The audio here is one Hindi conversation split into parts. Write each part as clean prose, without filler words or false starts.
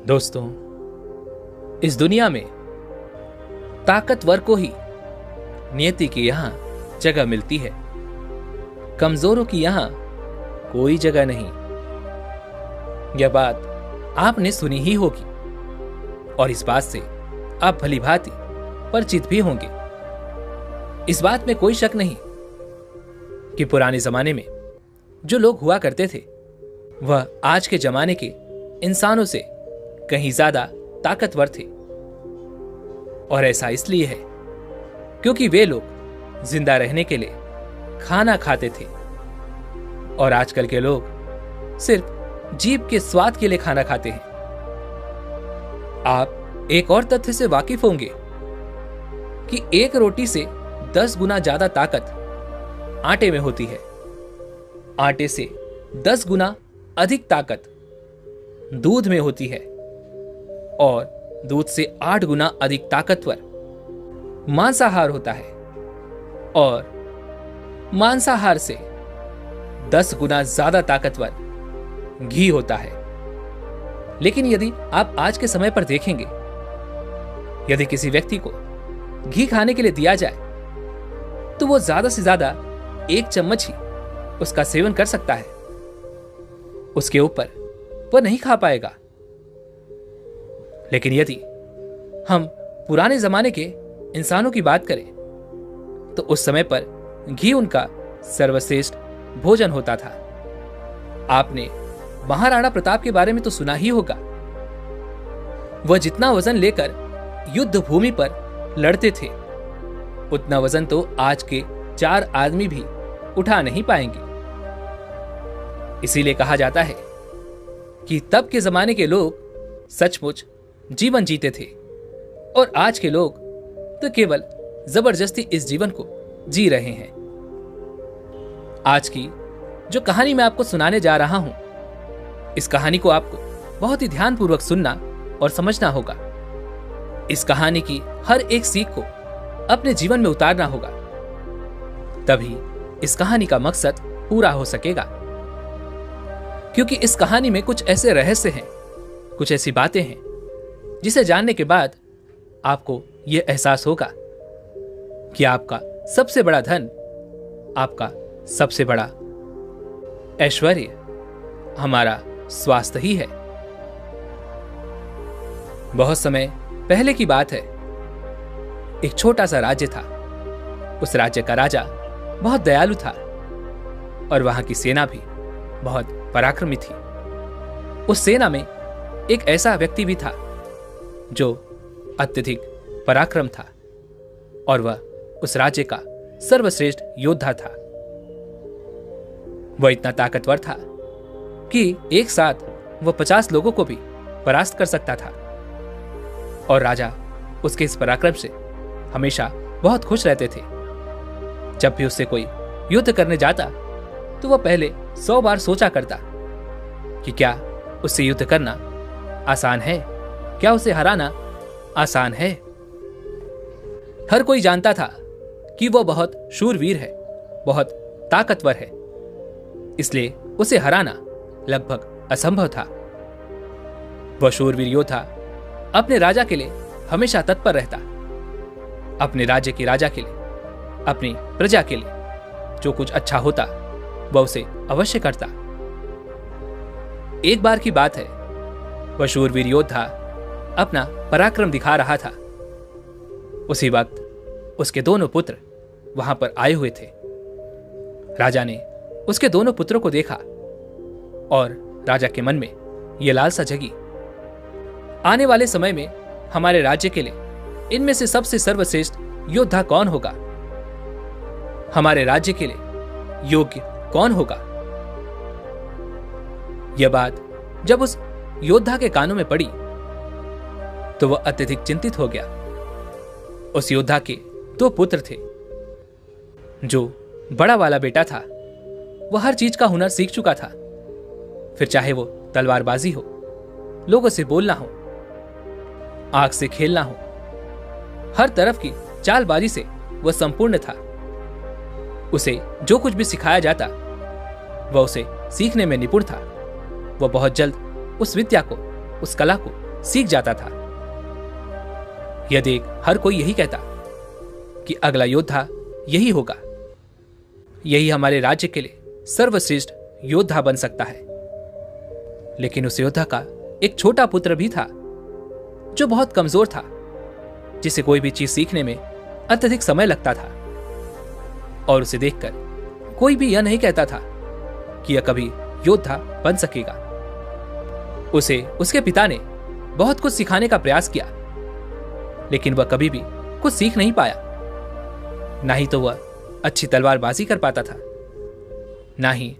दोस्तों, इस दुनिया में ताकतवर को ही नियति की यहां जगह मिलती है, कमजोरों की यहां कोई जगह नहीं। यह बात आपने सुनी ही होगी और इस बात से आप भली भांति परिचित भी होंगे। इस बात में कोई शक नहीं कि पुराने जमाने में जो लोग हुआ करते थे वह आज के जमाने के इंसानों से कहीं ज्यादा ताकतवर थे। और ऐसा इसलिए है क्योंकि वे लोग जिंदा रहने के लिए खाना खाते थे और आजकल के लोग सिर्फ जीभ के स्वाद के लिए खाना खाते हैं। आप एक और तथ्य से वाकिफ होंगे कि एक रोटी से 10 गुना ज्यादा ताकत आटे में होती है। आटे से 10 गुना अधिक ताकत दूध में होती है और दूध से 8 गुना अधिक ताकतवर मांसाहार होता है और मांसाहार से 10 गुना ज्यादा ताकतवर घी होता है। लेकिन यदि आप आज के समय पर देखेंगे, यदि किसी व्यक्ति को घी खाने के लिए दिया जाए तो वो ज्यादा से ज्यादा 1 चम्मच ही उसका सेवन कर सकता है, उसके ऊपर वह नहीं खा पाएगा। लेकिन यदि हम पुराने जमाने के इंसानों की बात करें तो उस समय पर घी उनका सर्वश्रेष्ठ भोजन होता था। आपने महाराणा प्रताप के बारे में तो सुना ही होगा। वह जितना वजन लेकर युद्ध भूमि पर लड़ते थे उतना वजन तो आज के 4 आदमी भी उठा नहीं पाएंगे। इसीलिए कहा जाता है कि तब के जमाने के लोग सचमुच जीवन जीते थे और आज के लोग तो केवल जबरदस्ती इस जीवन को जी रहे हैं। आज की जो कहानी मैं आपको सुनाने जा रहा हूं, इस कहानी को आपको बहुत ही ध्यानपूर्वक सुनना और समझना होगा। इस कहानी की हर एक सीख को अपने जीवन में उतारना होगा, तभी इस कहानी का मकसद पूरा हो सकेगा। क्योंकि इस कहानी में कुछ ऐसे रहस्य हैं, कुछ ऐसी बातें हैं जिसे जानने के बाद आपको यह एहसास होगा कि आपका सबसे बड़ा धन, आपका सबसे बड़ा ऐश्वर्य हमारा स्वास्थ्य ही है। बहुत समय पहले की बात है, एक छोटा सा राज्य था। उस राज्य का राजा बहुत दयालु था और वहां की सेना भी बहुत पराक्रमी थी। उस सेना में एक ऐसा व्यक्ति भी था जो अत्यधिक पराक्रम था और वह उस राज्य का सर्वश्रेष्ठ योद्धा था। वह इतना ताकतवर था कि एक साथ वह 50 लोगों को भी परास्त कर सकता था और राजा उसके इस पराक्रम से हमेशा बहुत खुश रहते थे। जब भी उससे कोई युद्ध करने जाता तो वह पहले 100 बार सोचा करता कि क्या उससे युद्ध करना आसान है, क्या उसे हराना आसान है। हर कोई जानता था कि वह बहुत शूरवीर है, बहुत ताकतवर है, इसलिए उसे हराना लगभग असंभव था। वह शूरवीर योद्धा अपने राजा के लिए हमेशा तत्पर रहता, अपने राज्य के राजा के लिए, अपनी प्रजा के लिए जो कुछ अच्छा होता वह उसे अवश्य करता। एक बार की बात है, वह शूरवीर योद्धा अपना पराक्रम दिखा रहा था। उसी वक्त उसके दोनों पुत्र वहां पर आए हुए थे। राजा ने उसके दोनों पुत्रों को देखा और राजा के मन में यह लालसा जगी, आने वाले समय में हमारे राज्य के लिए इनमें से सबसे सर्वश्रेष्ठ योद्धा कौन होगा, हमारे राज्य के लिए योग्य कौन होगा। यह बात जब उस योद्धा के कानों में पड़ी तो वह अत्यधिक चिंतित हो गया। उस योद्धा के 2 पुत्र थे। जो बड़ा वाला बेटा था वह हर चीज का हुनर सीख चुका था, फिर चाहे वो तलवारबाजी हो, लोगों से बोलना हो, आग से खेलना हो, हर तरफ की चालबाजी से वह संपूर्ण था। उसे जो कुछ भी सिखाया जाता वह उसे सीखने में निपुण था। वह बहुत जल्द उस विद्या को, उस कला को सीख जाता था। यह देख हर कोई यही कहता कि अगला योद्धा यही होगा, यही हमारे राज्य के लिए सर्वश्रेष्ठ योद्धा बन सकता है। लेकिन उस योद्धा का एक छोटा पुत्र भी था जो बहुत कमजोर था, जिसे कोई भी चीज सीखने में अत्यधिक समय लगता था। और उसे देखकर कोई भी यह नहीं कहता था कि यह कभी योद्धा बन सकेगा। उसे उसके पिता ने बहुत कुछ सिखाने का प्रयास किया, लेकिन वह कभी भी कुछ सीख नहीं पाया। ना ही तो वह अच्छी तलवारबाजी कर पाता था, ना ही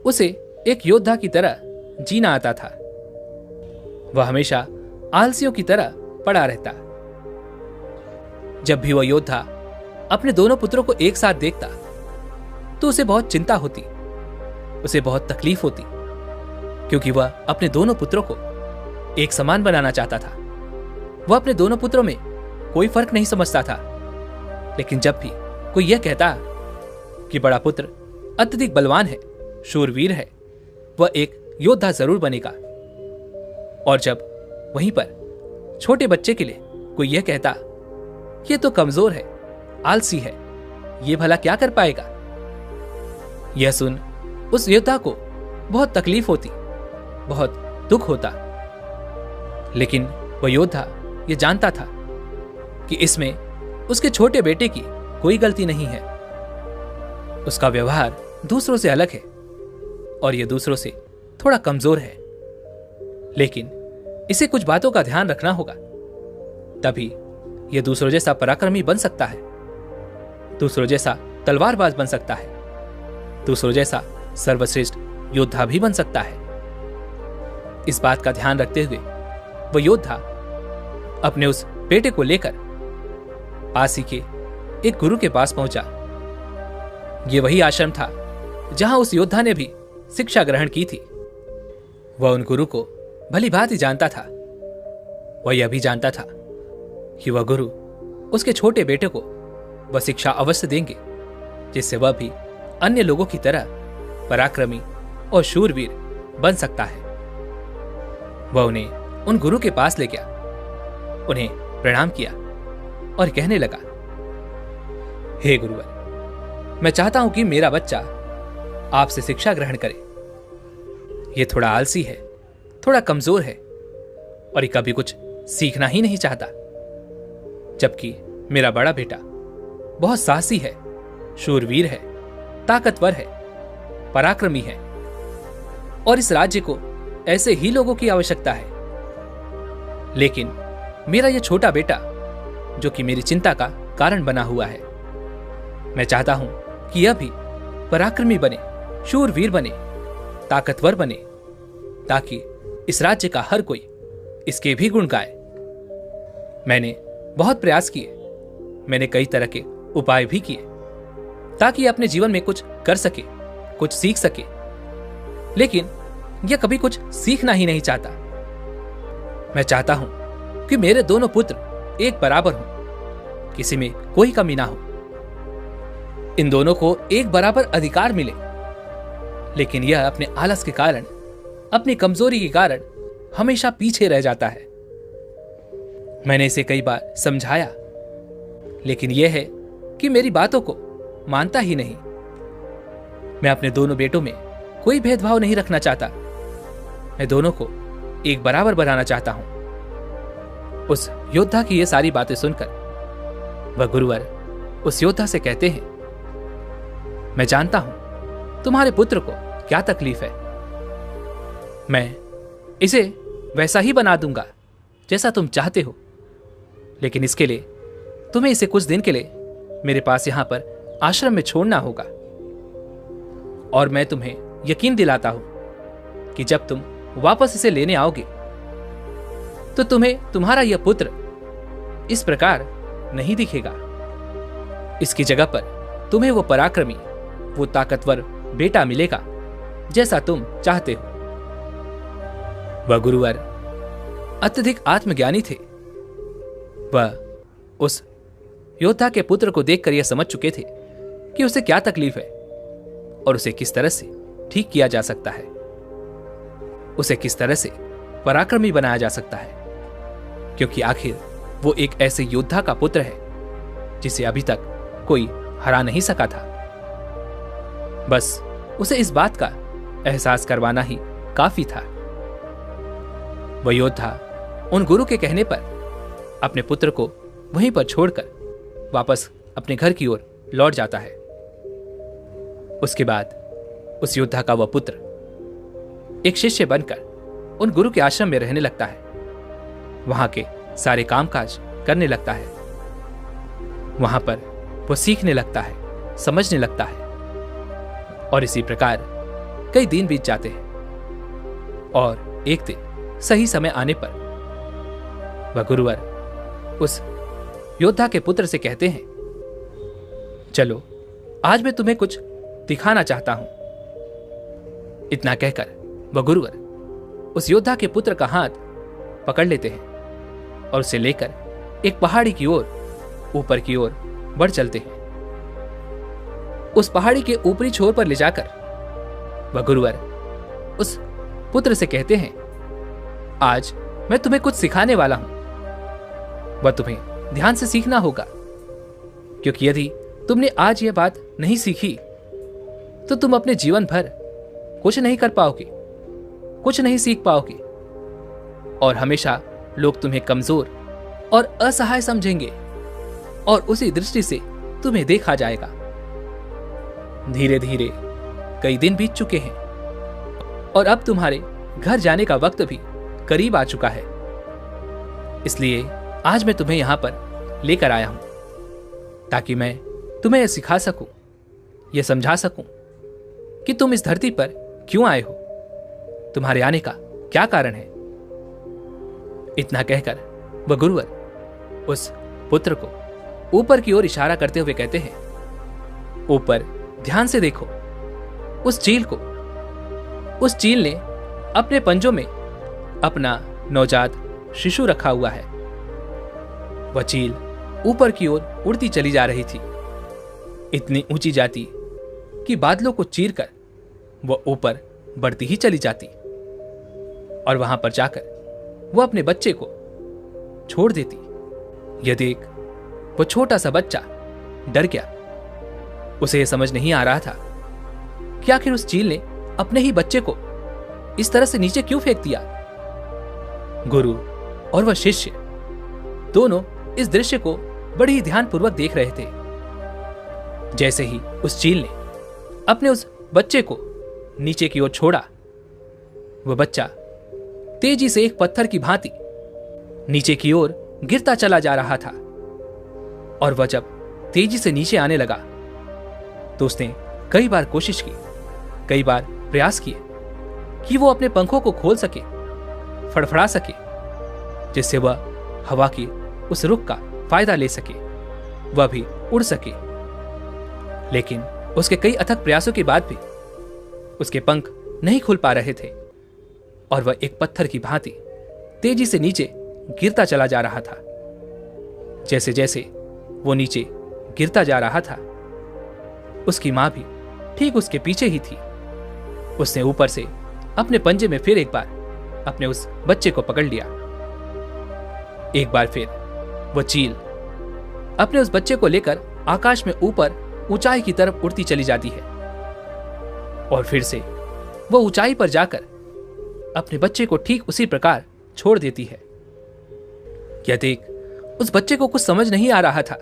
उसे एक योद्धा की तरह जीना आता था। वह हमेशा आलसियों की तरह पड़ा रहता। जब भी वह योद्धा अपने दोनों पुत्रों को एक साथ देखता तो उसे बहुत चिंता होती, उसे बहुत तकलीफ होती, क्योंकि वह अपने दोनों पुत्रों को एक समान बनाना चाहता था। वह अपने दोनों पुत्रों में कोई फर्क नहीं समझता था। लेकिन जब भी कोई यह कहता कि बड़ा पुत्र अत्यधिक बलवान है, शूरवीर है, वह एक योद्धा जरूर बनेगा, और जब वहीं पर छोटे बच्चे के लिए कोई यह कहता कि यह तो कमजोर है, आलसी है, यह भला क्या कर पाएगा, यह सुन उस योद्धा को बहुत तकलीफ होती, बहुत दुख होता। लेकिन वह योद्धा यह जानता था कि इसमें उसके छोटे बेटे की कोई गलती नहीं है। उसका व्यवहार दूसरों से अलग है और यह दूसरों से थोड़ा कमजोर है, लेकिन इसे कुछ बातों का ध्यान रखना होगा, तभी यह दूसरों जैसा पराक्रमी बन सकता है, दूसरों जैसा तलवारबाज बन सकता है, दूसरों जैसा सर्वश्रेष्ठ योद्धा भी बन सकता है। इस बात का ध्यान रखते हुए वह योद्धा अपने उस बेटे को लेकर पास ही के एक गुरु के पास पहुंचा। यह वही आश्रम था जहां उस योद्धा ने भी शिक्षा ग्रहण की थी। वह उन गुरु को भली भांति जानता था। वह यह भी जानता था कि वह गुरु उसके छोटे बेटे को वह शिक्षा अवश्य देंगे, जिससे वह भी अन्य लोगों की तरह पराक्रमी और शूरवीर बन सकता है। वह उन्हें उन गुरु के पास ले गया, उन्हें प्रणाम किया और कहने लगा, हे गुरुवर, मैं चाहता हूं कि मेरा बच्चा आपसे शिक्षा ग्रहण करे। यह थोड़ा आलसी है, थोड़ा कमजोर है और ये कभी कुछ सीखना ही नहीं चाहता, जबकि मेरा बड़ा बेटा बहुत साहसी है, शूरवीर है, ताकतवर है, पराक्रमी है, और इस राज्य को ऐसे ही लोगों की आवश्यकता है। लेकिन मेरा यह छोटा बेटा, जो कि मेरी चिंता का कारण बना हुआ है, मैं चाहता हूं कि यह भी पराक्रमी बने, शूरवीर बने, ताकतवर बने, ताकि इस राज्य का हर कोई इसके भी गुण गाए। मैंने बहुत प्रयास किए, मैंने कई तरह के उपाय भी किए ताकि अपने जीवन में कुछ कर सके, कुछ सीख सके, लेकिन यह कभी कुछ सीखना ही नहीं चाहता। मैं चाहता हूं कि मेरे दोनों पुत्र एक बराबर हों, किसी में कोई कमी ना हो, इन दोनों को एक बराबर अधिकार मिले, लेकिन यह अपने आलस के कारण, अपनी कमजोरी के कारण हमेशा पीछे रह जाता है। मैंने इसे कई बार समझाया, लेकिन यह है कि मेरी बातों को मानता ही नहीं। मैं अपने दोनों बेटों में कोई भेदभाव नहीं रखना चाहता, मैं दोनों को एक बराबर बनाना चाहता हूं। उस योद्धा की ये सारी बातें सुनकर वह गुरुवर उस योद्धा से कहते हैं, मैं जानता हूं तुम्हारे पुत्र को क्या तकलीफ है, मैं इसे वैसा ही बना दूंगा जैसा तुम चाहते हो, लेकिन इसके लिए तुम्हें इसे कुछ दिन के लिए मेरे पास यहां पर आश्रम में छोड़ना होगा। और मैं तुम्हें यकीन दिलाता हूं कि जब तुम वापस इसे लेने आओगे तो तुम्हें तुम्हारा यह पुत्र इस प्रकार नहीं दिखेगा। इसकी जगह पर तुम्हें वो पराक्रमी, वो ताकतवर बेटा मिलेगा जैसा तुम चाहते हो। वह गुरुवर अत्यधिक आत्मज्ञानी थे। वह उस योद्धा के पुत्र को देखकर यह समझ चुके थे कि उसे क्या तकलीफ है और उसे किस तरह से ठीक किया जा सकता है, उसे किस तरह से पराक्रमी बनाया जा सकता है। क्योंकि आखिर वो एक ऐसे योद्धा का पुत्र है जिसे अभी तक कोई हरा नहीं सका था। बस उसे इस बात का एहसास करवाना ही काफी था। वह योद्धा उन गुरु के कहने पर अपने पुत्र को वहीं पर छोड़कर वापस अपने घर की ओर लौट जाता है। उसके बाद उस योद्धा का वह पुत्र एक शिष्य बनकर उन गुरु के आश्रम में रहने लगता है। वहां के सारे कामकाज करने लगता है। वहां पर वो सीखने लगता है, समझने लगता है। और इसी प्रकार कई दिन बीत जाते हैं और एक दिन सही समय आने पर वह गुरुवर उस योद्धा के पुत्र से कहते हैं, चलो आज मैं तुम्हें कुछ दिखाना चाहता हूं। इतना कहकर वह गुरुवर उस योद्धा के पुत्र का हाथ पकड़ लेते हैं और उसे लेकर एक पहाड़ी की ओर ऊपर की ओर बढ़ चलते हैं। उस पहाड़ी के ऊपरी छोर पर ले जाकर वह गुरुवर उस पुत्र से कहते हैं, आज मैं तुम्हें कुछ सिखाने वाला हूं। वह तुम्हें ध्यान से सीखना होगा, क्योंकि यदि तुमने आज यह बात नहीं सीखी तो तुम अपने जीवन भर कुछ नहीं कर पाओगे, कुछ नहीं सीख पाओगे और हमेशा लोग तुम्हें कमजोर और असहाय समझेंगे और उसी दृष्टि से तुम्हें देखा जाएगा। धीरे धीरे कई दिन बीत चुके हैं और अब तुम्हारे घर जाने का वक्त भी करीब आ चुका है। इसलिए आज मैं तुम्हें यहां पर लेकर आया हूं ताकि मैं तुम्हें यह सिखा सकूं, यह समझा सकूं कि तुम इस धरती पर क्यों आए हो, तुम्हारे आने का क्या कारण है। इतना कहकर वह गुरुवर उस पुत्र को ऊपर की ओर इशारा करते हुए कहते हैं, ऊपर ध्यान से देखो उस चील को। उस चील ने अपने पंजों में अपना नवजात शिशु रखा हुआ है। वह चील ऊपर की ओर उड़ती चली जा रही थी, इतनी ऊंची जाती कि बादलों को चीरकर वह ऊपर बढ़ती ही चली जाती और वहां पर जाकर वह अपने बच्चे को छोड़ देती। यह देख वो छोटा सा बच्चा डर गया। उसे यह समझ नहीं आ रहा था कि आखिर उस चील ने अपने ही बच्चे को इस तरह से नीचे क्यों फेंक दिया। गुरु और वह शिष्य दोनों इस दृश्य को बड़ी ही ध्यानपूर्वक देख रहे थे। जैसे ही उस चील ने अपने उस बच्चे को नीचे की ओर छोड़ा, वह बच्चा तेजी से एक पत्थर की भांति नीचे की ओर गिरता चला जा रहा था। और वह जब तेजी से नीचे आने लगा तो उसने कई बार कोशिश की, कई बार प्रयास किए कि वो अपने पंखों को खोल सके, फड़फड़ा सके, जिससे वह हवा की उस रुख का फायदा ले सके, वह भी उड़ सके। लेकिन उसके कई अथक प्रयासों के बाद भी उसके पंख नहीं खुल पा रहे थे और वह एक पत्थर की भांति तेजी से नीचे गिरता चला जा रहा था। जैसे जैसे वो नीचे गिरता जा रहा था, उसकी मां भी ठीक उसके पीछे ही थी। उसने ऊपर से अपने पंजे में फिर एक बार अपने उस बच्चे को पकड़ लिया। एक बार फिर वह चील अपने उस बच्चे को लेकर आकाश में ऊपर ऊंचाई की तरफ उड़ती चली जाती है और फिर से वह ऊंचाई पर जाकर अपने बच्चे को ठीक उसी प्रकार छोड़ देती है। यह देख उस बच्चे को कुछ समझ नहीं आ रहा था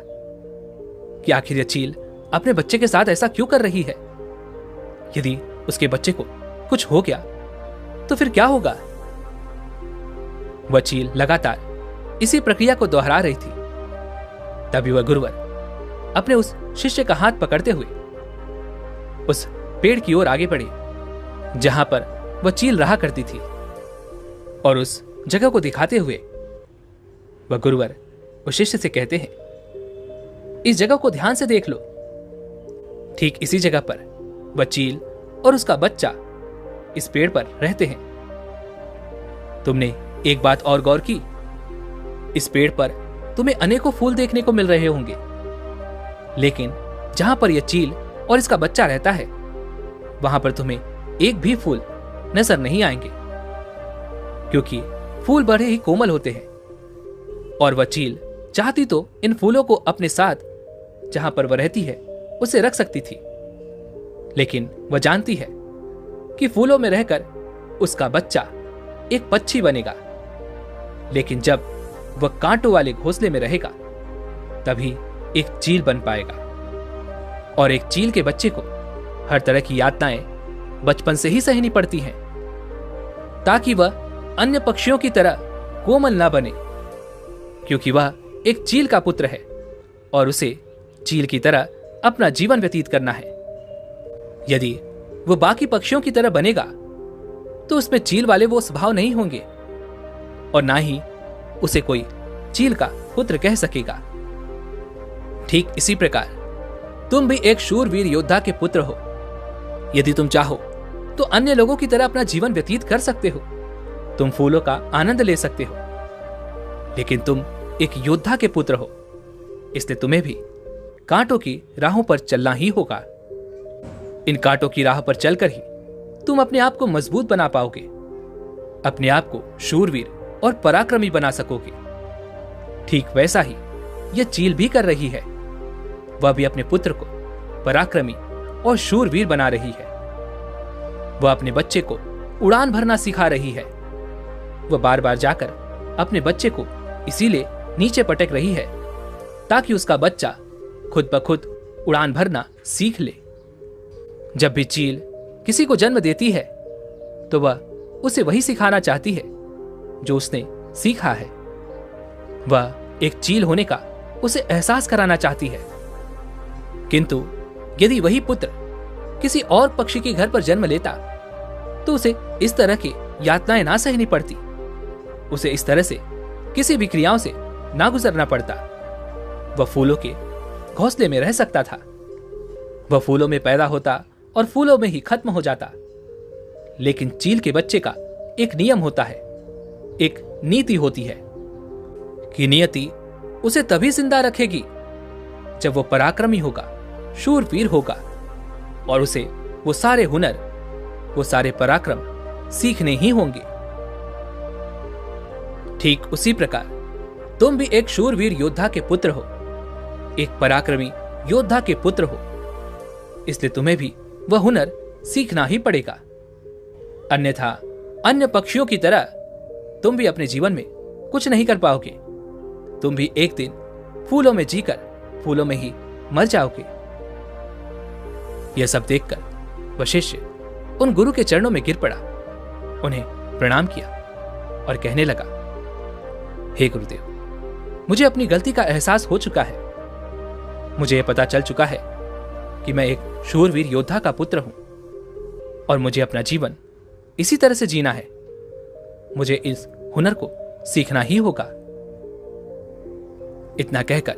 कि आखिर यह चील अपने बच्चे के साथ ऐसा क्यों कर रही है। यदि उसके बच्चे को कुछ हो गया तो फिर क्या होगा। वह चील लगातार इसी प्रक्रिया को दोहरा रही थी। तभी वह गुरुवर अपने उस शिष्य का हाथ पकड़ते हुए उस पेड़ की ओर आगे बढ़े जहां पर वह चील रहा करती थी और उस जगह को दिखाते हुए वह गुरुवर उस शिष्य से कहते हैं, इस जगह को ध्यान से देख लो। ठीक इसी जगह पर वह चील और उसका बच्चा इस पेड़ पर रहते हैं। तुमने एक बात और गौर की, इस पेड़ पर तुम्हें अनेकों फूल देखने को मिल रहे होंगे, लेकिन जहां पर यह चील और इसका बच्चा रहता है वहां पर तुम्हें एक भी फूल नजर नहीं आएंगे, क्योंकि फूल बड़े ही कोमल होते हैं और वह चील चाहती तो इन फूलों को अपने साथ जहां पर वह रहती है उसे रख सकती थी, लेकिन वह जानती है कि फूलों में रहकर उसका बच्चा एक पक्षी बनेगा, लेकिन जब वह कांटों वाले घोंसले में रहेगा तभी एक चील बन पाएगा। और एक चील के बच्चे को हर तरह की यातनाएं बचपन से ही सहनी पड़ती हैं, ताकि वह अन्य पक्षियों की तरह कोमल ना बने, क्योंकि वह एक चील का पुत्र है और उसे चील की तरह अपना जीवन व्यतीत करना है। यदि वह बाकी पक्षियों की तरह बनेगा तो उसमें चील वाले वो स्वभाव नहीं होंगे और ना ही उसे कोई चील का पुत्र कह सकेगा। ठीक इसी प्रकार तुम भी एक शूरवीर योद्धा के पुत्र हो। यदि तुम चाहो तो अन्य लोगों की तरह अपना जीवन व्यतीत कर सकते हो, तुम फूलों का आनंद ले सकते हो, लेकिन तुम एक योद्धा के पुत्र हो, इसलिए तुम्हें भी कांटों की राहों पर चलना ही होगा। इन कांटों की राह पर चलकर ही तुम अपने आप को मजबूत बना पाओगे, अपने आप को शूरवीर और पराक्रमी बना सकोगे। ठीक वैसा ही यह चील भी कर रही है। वह भी अपने पुत्र को पराक्रमी और शूरवीर बना रही है। वह अपने बच्चे को उड़ान भरना सिखा रही है। वह बार बार जाकर अपने बच्चे को इसीलिए नीचे पटक रही है ताकि उसका बच्चा खुद ब खुद उड़ान भरना सीख ले। जब भी चील किसी को जन्म देती है तो वह उसे वही सिखाना चाहती है जो उसने सीखा है। वह एक चील होने का उसे एहसास कराना चाहती है, किंतु यदि वही पुत्र किसी और पक्षी के घर पर जन्म लेता तो उसे इस तरह की यातनाएं ना सहनी पड़ती, उसे इस तरह से किसी भी क्रियाओं से ना गुजरना पड़ता। वह फूलों के घोंसले में रह सकता था। वह फूलों में पैदा होता और फूलों में ही खत्म हो जाता। लेकिन चील के बच्चे का एक नियम होता है, एक नीति होती है कि नियति उसे तभी जिंदा रखेगी जब वो पराक्रमी होगा, शूरवीर होगा और उसे वो सारे हुनर, वो सारे पराक्रम सीखने ही होंगे। ठीक उसी प्रकार तुम भी एक शूरवीर योद्धा के पुत्र हो, एक पराक्रमी योद्धा के पुत्र हो, इसलिए तुम्हें भी वह हुनर सीखना ही पड़ेगा। अन्यथा अन्य पक्षियों की तरह तुम भी अपने जीवन में कुछ नहीं कर पाओगे। तुम भी एक दिन फूलों में जीकर फूलों में ही मर जाओगे। यह सब देखकर वह शिष्य उन गुरु के चरणों में गिर पड़ा, उन्हें प्रणाम किया और कहने लगा, हे गुरुदेव, मुझे अपनी गलती का एहसास हो चुका है। मुझे यह पता चल चुका है कि मैं एक शूरवीर योद्धा का पुत्र हूं और मुझे अपना जीवन इसी तरह से जीना है। मुझे इस हुनर को सीखना ही होगा। इतना कहकर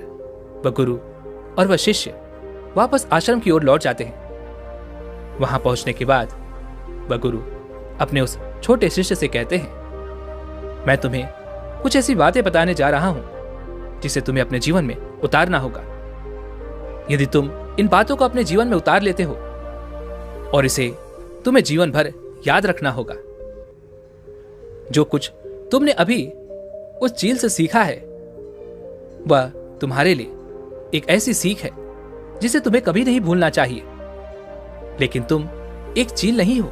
वह गुरु और वह शिष्य वापस आश्रम की ओर लौट जाते हैं। वहां पहुंचने के बाद वह गुरु अपने उस छोटे शिष्य से कहते हैं, मैं तुम्हें कुछ ऐसी बातें बताने जा रहा हूं जिसे तुम्हें अपने जीवन में उतारना होगा। यदि तुम इन बातों को अपने जीवन में उतार लेते हो और इसे तुम्हें जीवन भर याद रखना होगा। जो कुछ तुमने अभी उस चील से सीखा है वह तुम्हारे लिए एक ऐसी सीख है जिसे तुम्हें कभी नहीं भूलना चाहिए। लेकिन तुम एक चील नहीं हो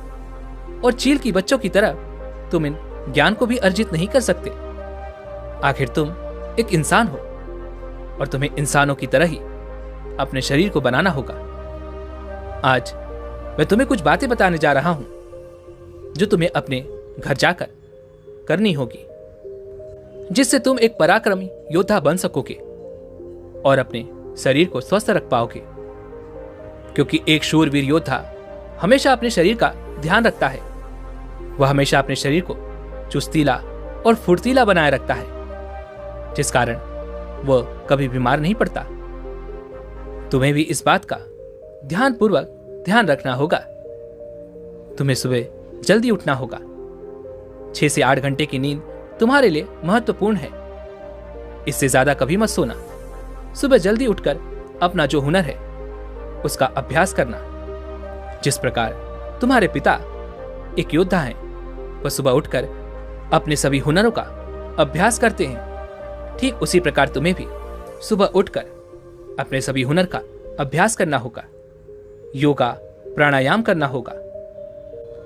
और चील की बच्चों की तरह तुम इन ज्ञान को भी अर्जित नहीं कर सकते। आखिर तुम एक इंसान हो और तुम्हें इंसानों की तरह ही अपने शरीर को बनाना होगा। आज मैं तुम्हें कुछ बातें बताने जा रहा हूं जो तुम्हें अपने घर जाकर करनी होगी, जिससे तुम एक पराक्रमी योद्धा बन सकोगे और अपने शरीर को स्वस्थ रख पाओगे। क्योंकि एक शूरवीर योद्धा हमेशा अपने शरीर का ध्यान रखता है। वह हमेशा अपने शरीर को चुस्तीला और फुर्तीला बनाए रखता है, जिस कारण वह कभी बीमार नहीं पड़ता। तुम्हें भी इस बात का ध्यानपूर्वक ध्यान रखना होगा। तुम्हें सुबह जल्दी उठना होगा। 6 से 8 घंटे की नींद तुम्हारे लिए महत्वपूर्ण है। इससे ज्यादा कभी मत सोना। सुबह जल्दी उठकर अपना जो हुनर है उसका अभ्यास करना। जिस प्रकार तुम्हारे पिता एक योद्धा हैं, वह सुबह उठकर अपने सभी हुनरों का अभ्यास करते हैं, ठीक उसी प्रकार तुम्हें भी सुबह उठकर अपने सभी हुनर का अभ्यास करना होगा, योगा प्राणायाम करना होगा,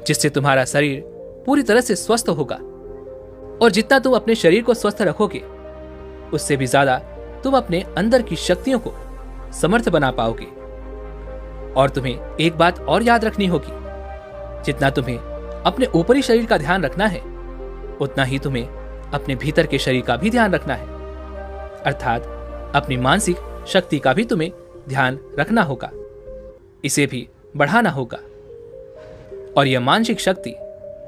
जिससे तुम्हारा शरीर पूरी तरह से स्वस्थ होगा। और जितना तुम अपने शरीर को स्वस्थ रखोगे, उससे भी ज्यादा तुम अपने अंदर की शक्तियों को समर्थ बना पाओगे। और तुम्हें एक बात और याद रखनी होगी, जितना तुम्हें अपने ऊपरी शरीर का ध्यान रखना है, उतना ही तुम्हें अपने भीतर के शरीर का भी ध्यान रखना है, अर्थात अपनी मानसिक शक्ति का भी तुम्हें ध्यान रखना होगा, इसे भी बढ़ाना होगा। और यह मानसिक शक्ति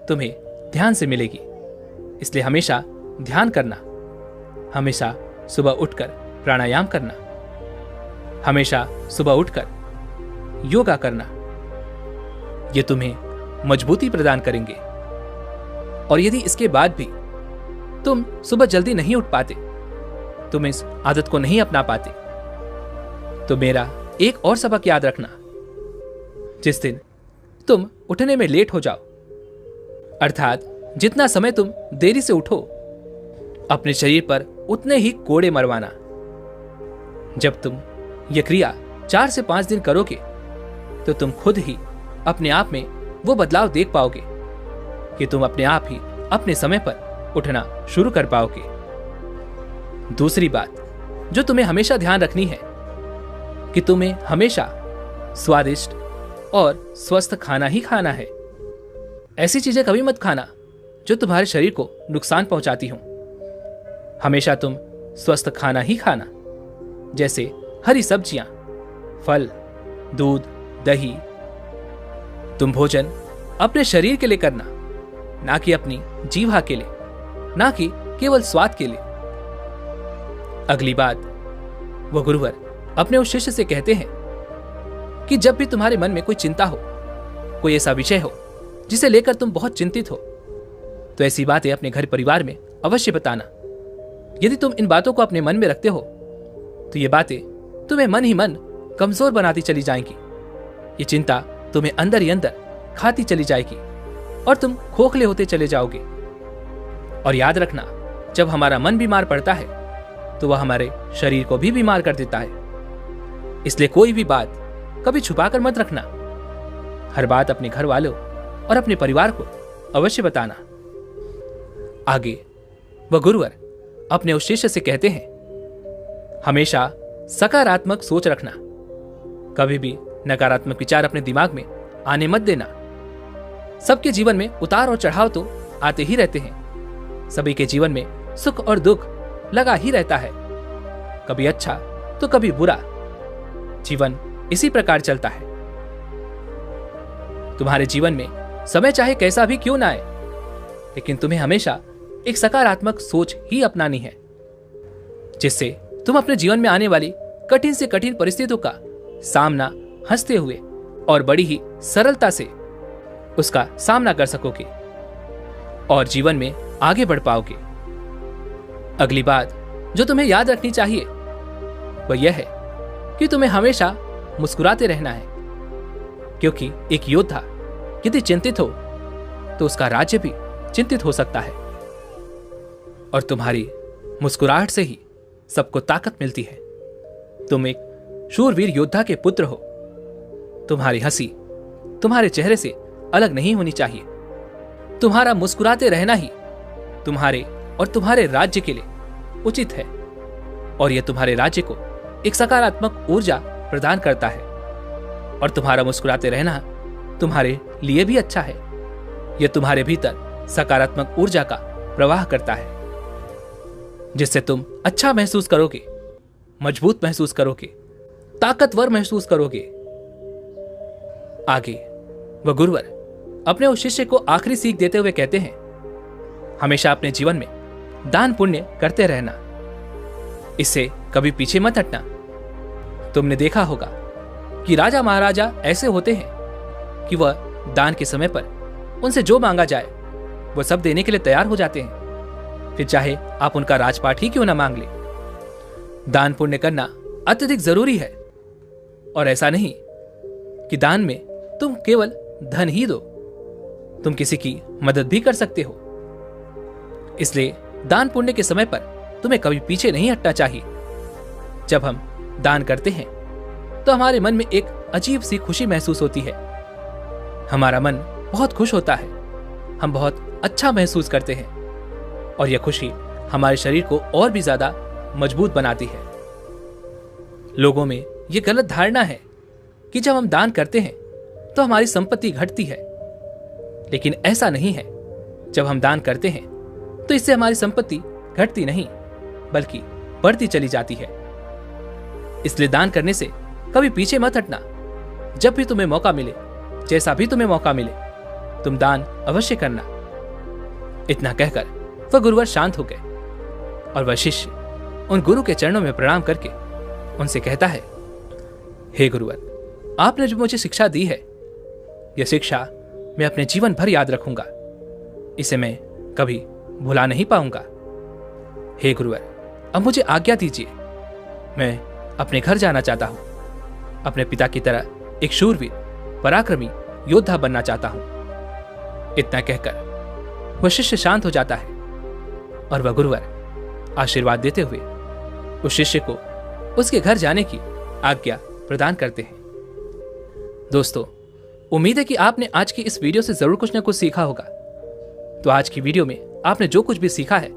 तुम्हें ध्यान से मिलेगी, इसलिए हमेशा ध्यान करना, हमेशा सुबह उठकर प्राणायाम करना, हमेशा सुबह उठकर योगा करना। ये तुम्हें मजबूती प्रदान करेंगे। और यदि इसके बाद भी तुम सुबह जल्दी नहीं उठ पाते, तुम इस आदत को नहीं अपना पाते, तो मेरा एक और सबक याद रखना। जिस दिन तुम उठने में लेट हो जाओ, अर्थात जितना समय तुम देरी से उठो, अपने शरीर पर उतने ही कोड़े मरवाना। जब तुम यह क्रिया 4 से 5 दिन करोगे, तो तुम खुद ही अपने आप में वो बदलाव देख पाओगे कि तुम अपने आप ही अपने समय पर उठना शुरू कर पाओगे। दूसरी बात जो तुम्हें हमेशा ध्यान रखनी है कि तुम्हें हमेशा स्वादिष्ट और स्वस्थ खाना ही खाना है। ऐसी चीजें कभी मत खाना जो तुम्हारे शरीर को नुकसान पहुंचाती हों। हमेशा तुम स्वस्थ खाना ही खाना, जैसे हरी सब्जियां, फल, दूध, दही। तुम भोजन अपने शरीर के लिए करना, ना कि अपनी जीवा के लिए, ना कि केवल स्वाद के लिए। अगली बात, वह गुरुवर अपने उस शिष्य से कहते हैं कि जब भी तुम्हारे मन में कोई चिंता हो, कोई ऐसा विषय हो जिसे लेकर तुम बहुत चिंतित हो, तो ऐसी बातें अपने घर परिवार में अवश्य बताना। यदि तुम इन बातों को अपने मन में रखते हो, तो ये बातें तुम्हें मन ही मन कमजोर बनाती चली जाएंगी। ये चिंता तुम्हें अंदर ही अंदर खाती चली जाएगी और तुम खोखले होते चले जाओगे। और याद रखना, जब हमारा मन बीमार पड़ता है, तो वह हमारे शरीर को भी बीमार कर देता है। इसलिए कोई भी बात कभी छुपाकर मत रखना। हर बात अपने घर वालों और अपने परिवार को अवश्य बताना। आगे वह गुरुवर अपने उस शिष्य से कहते हैं, हमेशा सकारात्मक सोच रखना। कभी भी नकारात्मक विचार अपने दिमाग में आने मत देना। सबके जीवन में उतार और चढ़ाव तो आते ही रहते हैं। सभी के जीवन में सुख और दुख लगा ही रहता है, कभी अच्छा तो कभी बुरा। जीवन इसी प्रकार चलता है। तुम्हारे जीवन में समय चाहे कैसा भी क्यों ना आए, लेकिन तुम्हें हमेशा एक सकारात्मक सोच ही अपनानी है, जिससे तुम अपने जीवन में आने वाली कठिन से कठिन परिस्थितियों का सामना हंसते हुए और बड़ी ही सरलता से उसका सामना कर सकोगे और जीवन में आगे बढ़ पाओगे। अगली बात जो तुम्हें याद रखनी चाहिए वह यह है कि तुम्हें हमेशा मुस्कुराते रहना है, क्योंकि एक योद्धा यदि चिंतित हो तो उसका राज्य भी चिंतित हो सकता है। और तुम्हारी मुस्कुराहट से ही सबको ताकत मिलती है। तुम एक शूरवीर योद्धा के पुत्र हो। तुम्हारी हंसी तुम्हारे चेहरे से अलग नहीं होनी चाहिए। तुम्हारा मुस्कुराते रहना ही तुम्हारे और तुम्हारे राज्य के लिए उचित है, और यह तुम्हारे राज्य को एक सकारात्मक ऊर्जा प्रदान करता है। और तुम्हारा मुस्कुराते रहना तुम्हारे लिए भी अच्छा है। यह तुम्हारे भीतर सकारात्मक ऊर्जा का प्रवाह करता है, जिससे तुम अच्छा महसूस करोगे, मजबूत महसूस करोगे, ताकतवर महसूस करोगे। आगे वह गुरुवर अपने उस शिष्य को आखिरी सीख देते हुए कहते हैं, हमेशा अपने जीवन में दान पुण्य करते रहना। इससे कभी पीछे मत हटना। तुमने देखा होगा कि राजा महाराजा ऐसे होते हैं कि वह दान के समय पर उनसे जो मांगा जाए वह सब देने के लिए तैयार हो जाते हैं, फिर चाहे आप उनका राजपाट ही क्यों ना मांग ले। दान पुण्य करना अत्यधिक जरूरी है। और ऐसा नहीं कि दान में तुम केवल धन ही दो, तुम किसी की मदद भी कर सकते हो। इसलिए दान पुण्य के समय पर तुम्हें कभी पीछे नहीं हटना चाहिए। जब हम दान करते हैं तो हमारे मन में एक अजीब सी खुशी महसूस होती है। हमारा मन बहुत खुश होता है, हम बहुत अच्छा महसूस करते हैं और यह खुशी हमारे शरीर को और भी ज्यादा मजबूत बनाती है। लोगों में यह गलत धारणा है कि जब हम दान करते हैं तो हमारी संपत्ति घटती है, लेकिन ऐसा नहीं है। जब हम दान करते हैं तो इससे हमारी संपत्ति घटती नहीं बल्कि बढ़ती चली जाती है। इसलिए दान करने से कभी पीछे मत हटना। जब भी तुम्हें मौका मिले, जैसा भी तुम्हें मौका मिले, तुम दान अवश्य करना। इतना कहकर वह गुरुवर शांत हो गए और वह शिष्य उन गुरु के चरणों में प्रणाम करके उनसे कहता है, हे गुरुवर, आपने जो मुझे शिक्षा दी है, यह शिक्षा मैं अपने जीवन भर याद रखूंगा। इसे मैं कभी भुला नहीं पाऊंगा। हे गुरुवर, अब मुझे आज्ञा दीजिए। मैं अपने घर जाना चाहता हूं। अपने पिता की तरह एक शूरवीर, पराक्रमी योद्धा बनना चाहता हूं। इतना कहकर वह शिष्य शांत हो जाता है और वह गुरुवर आशीर्वाद देते हुए उस शिष्य को उसके घर जाने की आज्ञा प्रदान करते हैं। दोस्तों, उम्मीद है कि आपने आज की इस वीडियो से जरूर कुछ न कुछ सीखा होगा। तो आज की वीडियो में आपने जो कुछ भी सीखा है,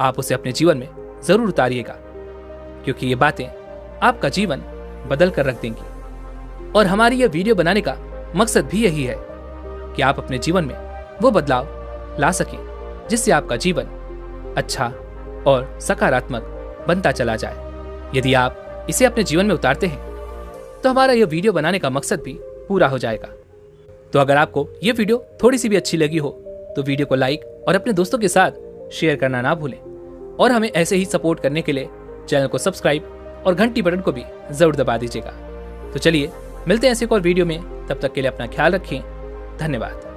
आप उसे अपने जीवन में जरूर उतारिएगा, क्योंकि ये बातें आपका जीवन बदल कर रख देंगी। और हमारी यह वीडियो बनाने का मकसद भी यही है कि आप अपने जीवन में वो बदलाव ला सकें जिससे आपका जीवन अच्छा और सकारात्मक बनता चला जाए। यदि आप इसे अपने जीवन में उतारते हैं तो हमारा यह वीडियो बनाने का मकसद भी पूरा हो जाएगा। तो अगर आपको यह वीडियो थोड़ी सी भी अच्छी लगी हो तो वीडियो को लाइक और अपने दोस्तों के साथ शेयर करना ना भूलें। और हमें ऐसे ही सपोर्ट करने के लिए चैनल को सब्सक्राइब और घंटी बटन को भी जरूर दबा दीजिएगा। तो चलिए मिलते हैं ऐसे एक और वीडियो में। तब तक के लिए अपना ख्याल रखें। धन्यवाद।